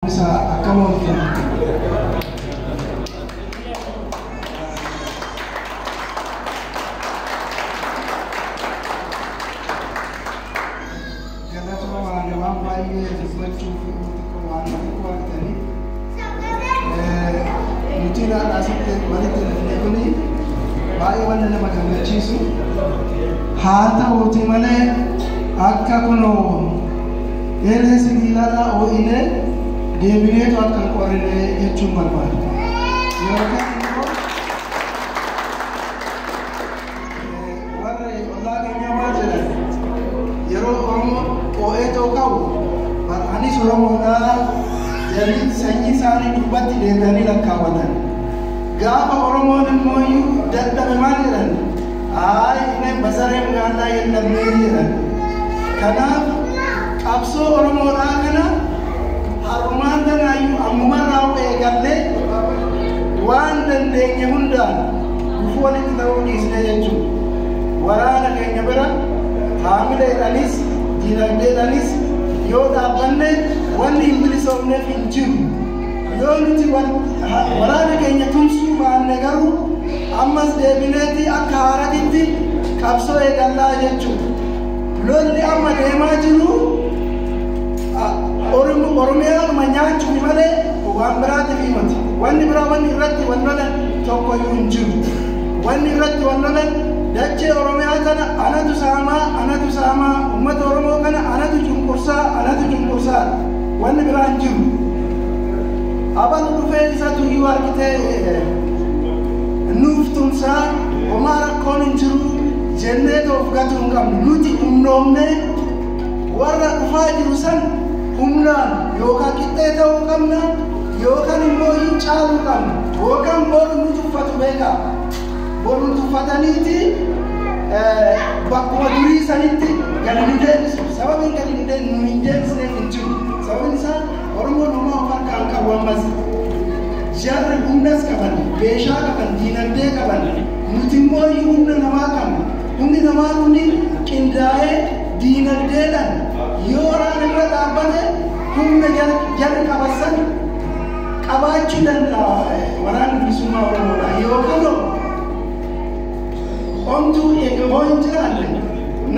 Acabamos de Hata utimale akka kuno ere sigilala o ine deebinee to akka qorree jechuun barbaada. Warre ollaa keenya maal jedhan yeroo Oromoo qo'eetoo qabu anis Oromoodhaa jedhanii sanyii isaanii dubbatti deebi'anii lakkaawwatan. Gaafa Oromoon immoo iyyuu dadhabe maal jedhan ine basareen gaannaa yennamnee jedhan. Kanaaf qabsoo Oromoodhaa kana harumaan tanaayyuu ammumarraa eegallee waan dandeenye hundaan gufuu walitti ta'uu dhiisne jechuudha. Waraana keenya bira haamileedhanis diinagdeedhanis yoo dhaabbanne wanni hin bilisoomneef hin jiru. Yoo nuti waraana keenya tumsuu baanne garuu ammas deebineeti akka haaratitti qabsoo eegallaa jechuudha. Lolli amma deemaa jiru Oromiyaadhuma nyaachuuf malee waan biraatiif himati. Wanni biraa wanni irratti wal lolan tokko iyyuu hin jiru. Wanni irratti wal lolan dachee Oromiyaa kana anatu saamaa uummata Oromoo kana anatu cunqursaa wanni biraa hin jiru. Aban dhufee isatu iyyuu argitee nuuf tumsaa homaa rakkoon hin jiru jennee toof gatuu hin qabnu. Nuti humnoomnee warra dhufaa jiru san humnaan yookaan qixxee ta'uu qabna yookaan immoo hin caaluu qabna yookaan boru nu tuffatu beekaa. Boru tuffataniiti bakkuma durii sanitti gadi ni deebisu. Sababiin gadi ni deebisu nu hin deebisneef hin jiru. Sababni isaa Oromoon homaa of harkaan qabu ammas. Jarri humnas qaban, beeshaa qaban, diinagdee qaban. Nuti immoo humna namaa qabna. Humni namaa kuni qindaa'ee diinagdeedhaan yoo waraana irra dhaabbate humna jarri qabasan qabaachuu danda'a waraana bilisummaa Oromoodha. Yookaan omtuu eegamoo hin jiraanne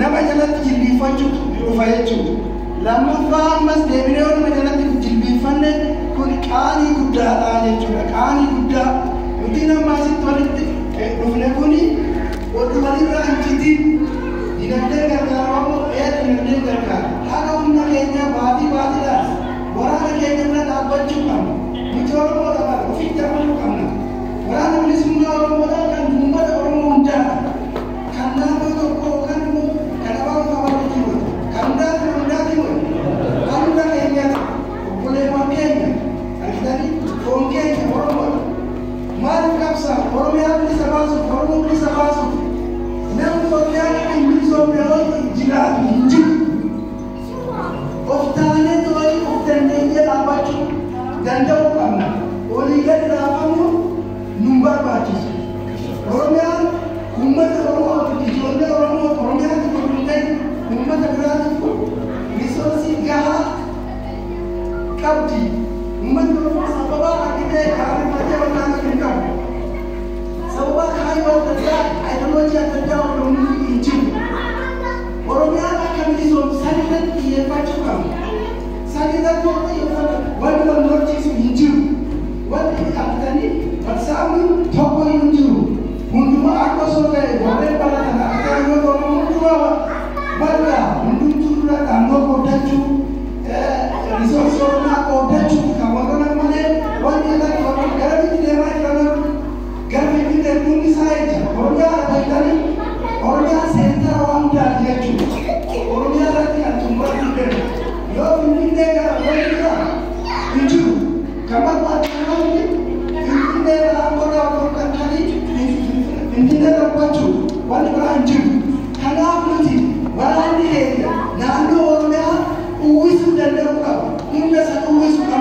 nama jalatti jilbiifachuu dhufa jechuudha. Lammaffaa ammas deebinee nama jalatti jilbiifanne kun qaanii guddaadha jechuudha. Qaanii guddaa nuti nama asitti walitti dhufne kuni walirraa hin citiin dinagdee gargaaramoo dinagdee gargaara. Haga humna keenya baatiidhaan waraana keenya bira dhaabbachuu qabna. Nuti Oromoodha bara ofitti amanuu qabna. Waraana bilisummaa Oromoodhaa kan uummata Oromoo hundaadha. Kan naannoo tokko yookaan immoo kan abaaboon qabaatu jiru. Kan hundaati kan hunda keenyati obboleewwan keenya argitanii foon keenya Oromoodha. Maaliif qabsaa Oromiyaa bilisa baasuuf Oromoo bilisa baasuuf namni Oromiyaa kan hin bilisoomne yoo jiraatu hin jiru. Of taanee too'ii of dandeenyee dhaabbachuu danda'uu qabna. Olii gadi dhaabamu nu barbaachisu. Oromiyaan uummata Oromoo ijoollee Oromoo Oromiyaatti gurguddee uummata biraatiif risoorsii gahaa qabdi. Uummanni Oromoo sababa argitee kaariffatee wallaalu hin qabu. Sababa kaayyoo adda addaa ayidooloojii adda addaa Oromoo hin jiru. Oromiyaan akka bilisoomtu sanirratti xiyyeeffachuu qabna. Sanirratti wanti wal lolchiisu hin jiru. Wanti argitanii barsaa'uun tokko hin jiru. Hundumaa akka osoo ta'e warreen baratan akka yoo Oromoo hundumaa bal'aa hundumtuu dura dhaangoo qooddachuu risoorsii Oromiyaa qooddachuu kan warra malee wanti irratti gara biyyi deemaa jiran gara biyyi deemuun isaa eegja. Oromiyaa argatanii Oromiyaa seentara waan hundaati jechuudha. Oromiyaa irratti kan xumuraa hin deemu. Yoo Finfinnee gara wanti biraa hin jiru. Kan barbaachisu Finfinnee irraa qorraa otoo kan ta'anii Finfinnee darbachuu wanti biraa hin jiru. Kanaaf nuti waraanni keenya naannoo Oromiyaa uwwisuu danda'uu qaba. Humna sana uwwisuu qaba.